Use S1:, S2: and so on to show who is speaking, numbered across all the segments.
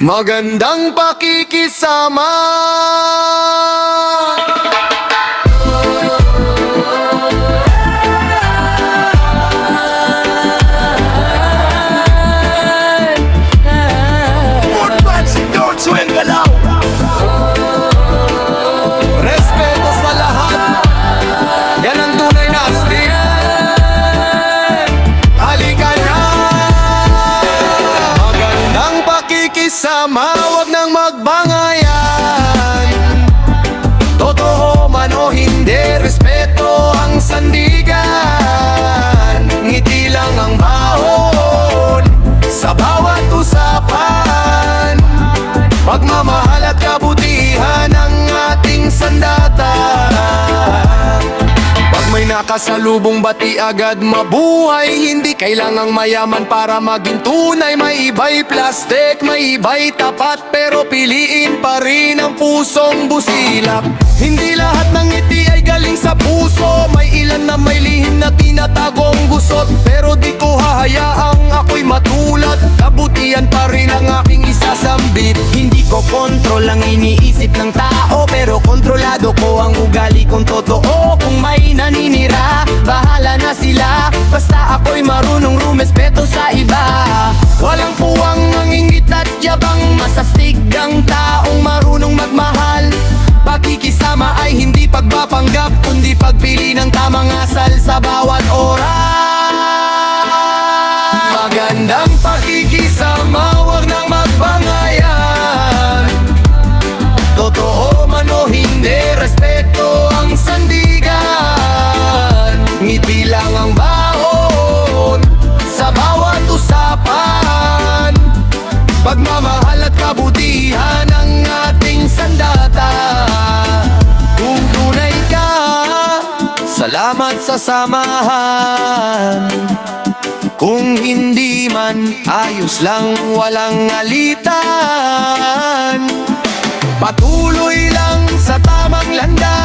S1: Magandang pakikisama. Respeto sa lahat, yan ang tunay na astig. Halika na. Magandang pakikisama, wag nang magbangayan. Totoo man o hindi, respeto ang sandigan. Ngiti lang ang baon sa bawat usapan. Pagmamahal at kabutihan ang ating sandata. Pag may nakasalubong, bati agad mabuhay. Hindi kailangang mayaman para maging tunay. May iba'y plastic, may iba'y tapat, pero piliin pa rin ang pusong busilak. Hindi lahat ng ngiti ay galing sa puso. May ilan na may lihim na tinatagong gusot, pero di ko hahayaang ako'y matulad. Kabutihan pa rin ang aking isasambit.
S2: Hindi ko kontrol ang iniisip ng tao, pero kontrolado ko ang ugali kong totoo. Kung may naninira, bahala na sila, basta ako'y marunong rumespeto sa iba.
S1: Walang puwang ang ingit at yabang,
S2: Masastig ang taong marunong magmahal.
S1: pakikisama ay hindi pagpapanggap, kundi pagpili ng tamang asal sa bawat oras. Magandang pakikisama, wag nang magbangayan. Totoo man o hindi, respeto ang sandigan. Ngiti lang ang baon sa bawat usapan. Pagmamahal at kabutihan ang ating sandata. Kung tunay ka, salamat sa samahan. Kung hindi man, ayos lang, walang alitan. Patuloy lang sa tamang landas.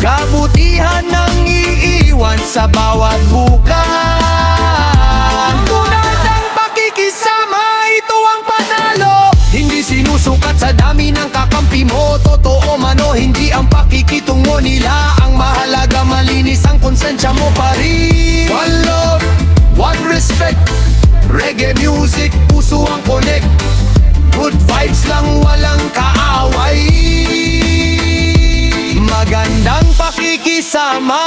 S1: Kabutihan ang iiwan sa bawat bukas. Tunay ng pakikisama, ito ang panalo. Hindi sinusukat sa dami ng kakampi mo. Totoo man o hindi ang pakikitungo nila. Ang mahalaga, malinis ang konsensya mo pa rin. One love, one respect. Reggae music, puso ang connect. Good vibes lang, walang kaaway. Magandang pakikisama.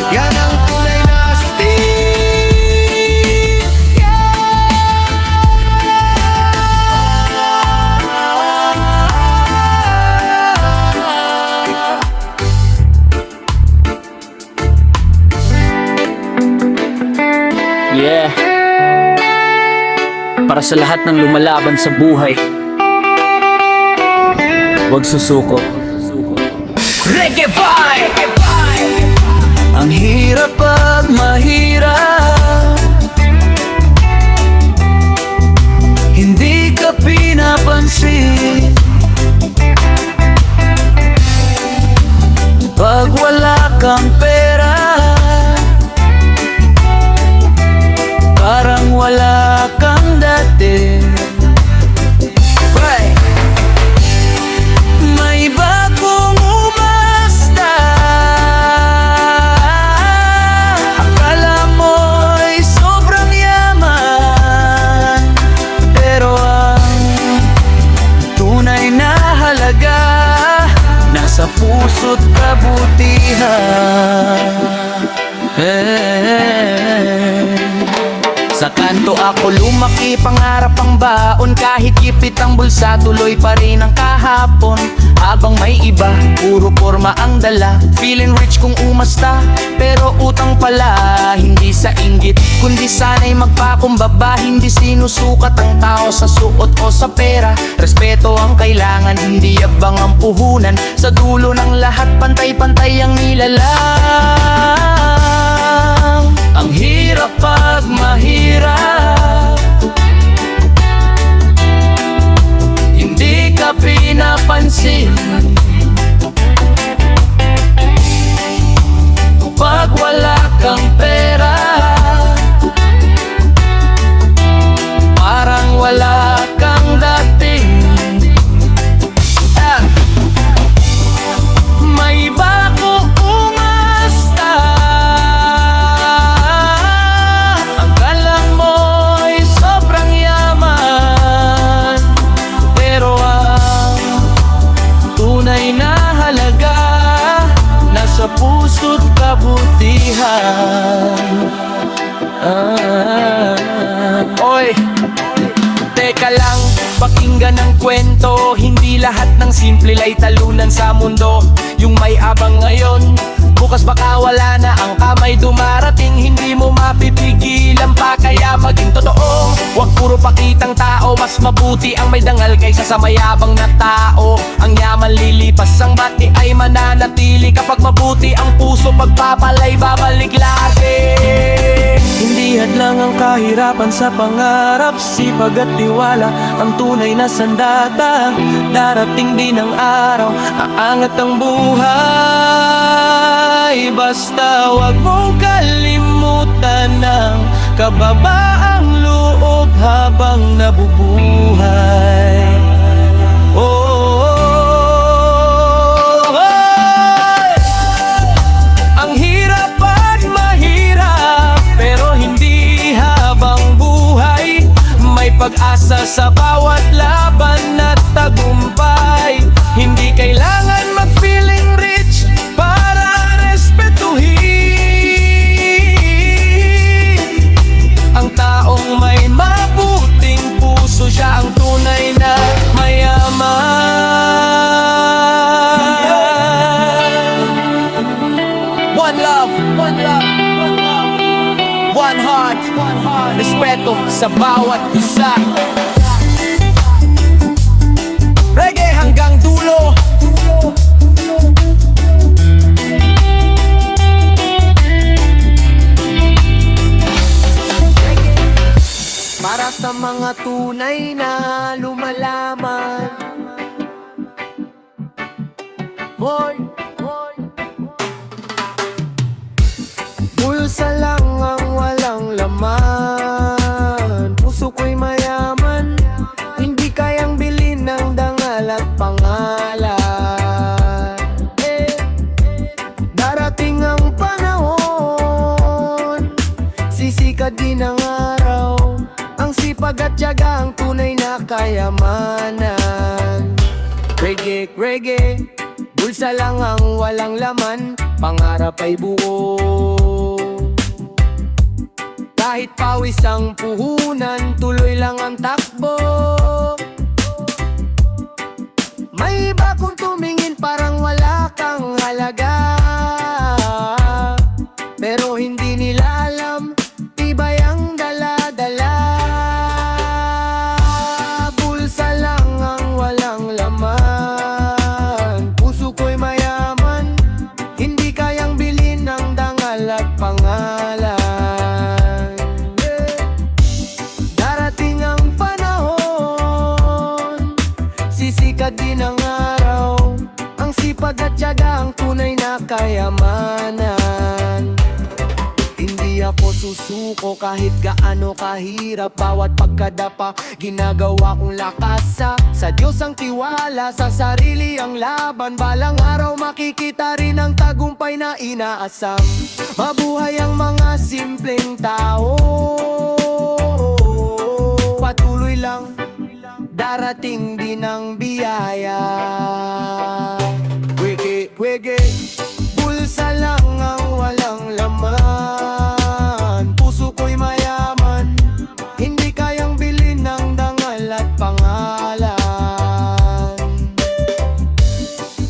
S1: Yan ang tunay na astig.
S3: Yeah. Para sa lahat ng lumalaban sa buhay, huwag susuko.
S2: Reggae vibe!
S3: Ang hirap pag mahirap, hindi ka pinapansin. Pag wala kang pera, parang wala kang dati. Right. May bagong umasta. Akala mo'y sobrang yaman, pero ang tunay na halaga nasa puso't kabutihan. Sa kanto ako lumaki, pangarap ang baon. Kahit gipit ang bulsa, tuloy pa rin ang kahapon. Habang may iba, puro forma ang dala. Feeling rich kung umasta, pero utang pala. Hindi sa inggit, kundi sana'y magpakumbaba. Hindi sinusukat ang tao sa suot o sa pera. Respeto ang kailangan, hindi abang ang puhunan. Sa dulo ng lahat, pantay-pantay ang nilalang. Ang hirap pag mahirap, Teka lang, pakinggan ng kwento. Hindi lahat ng simple ay talunan sa mundo. Yung may abang ngayon, bukas baka wala na ang kamay dumarating. Hindi mo mapipigilan pa, kaya maging totoo. Huwag puro pakitang tao, mas mabuti ang may dangal kaysa sa mayabang na tao. Ang yaman lilipas, ang bati ay mananatili. Kapag mabuti ang puso, pagpapalay babalik lagi. Hindi hadlang ang kahirapan sa pangarap, sipag at tiwala ang tunay na sandata. Darating din ang araw, aangat ang buhay. Basta wag mong kalimutan ang kababaang loob habang nabubuhay. Oh, ang hirap at mahirap, pero hindi habang buhay. May pag-asa sa bawat laban at tagumpay. Hindi kailangan mag-feeling rich para respetuhin ang taong may mabuting puso. Siya ang tunay na mayaman. One love, one love, one love, one heart, one heart. Respeto sa bawat isa. Reggae hanggang dulo.
S2: Para sa mga tunay na lumalaman. Hoy, hoy, bulsa lang ang walang laman. Puso ko'y mayaman, hindi kayang bilhin ng dangal at pangalan. Darating ang panahon, sisikat din ang araw. Ang sipag at tiyaga ang tunay na kayamanan. Reggae, reggae, bulsa lang ang walang laman. Pangarap ay buo. Kahit pawis ang puhunan, tuloy lang ang takbo. May iba kung tumingin parang wala kang halaga, pero hindi nila alam, tibay ang dala-dala. Bulsa lang ang walang laman. Puso ko'y mayaman, hindi kayang bilhin ng dangal at pangalan. Darating ang panahon, sisikat din ang araw. Ang sipag at tiyaga ang tunay na kayamanan. Hindi ako susuko kahit gaano kahirap. Bawat pagkadapa, ginagawa kong lakas. Sa Diyos ang tiwala, sa sarili ang laban. Balang araw makikita rin ang tagumpay na inaasam. Mabuhay ang mga simpleng tao. Patuloy lang, darating din ang biyaya. Wege, wege, bulsa lang ang walang laman. Puso ko'y mayaman, hindi kayang bilhin ng dangal at pangalan.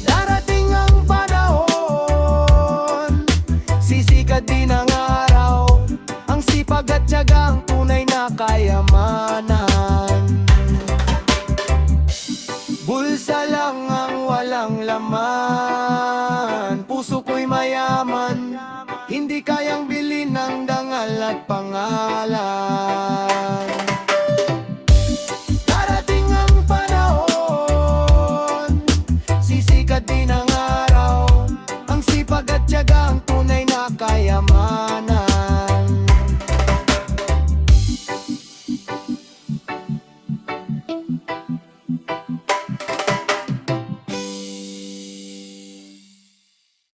S2: Darating ang panahon, sisikat din ang araw. Ang sipag at tiyaga ang tunay na kayamanan. Bulsa lang ang walang laman. Puso ko'y mayaman, hindi kayang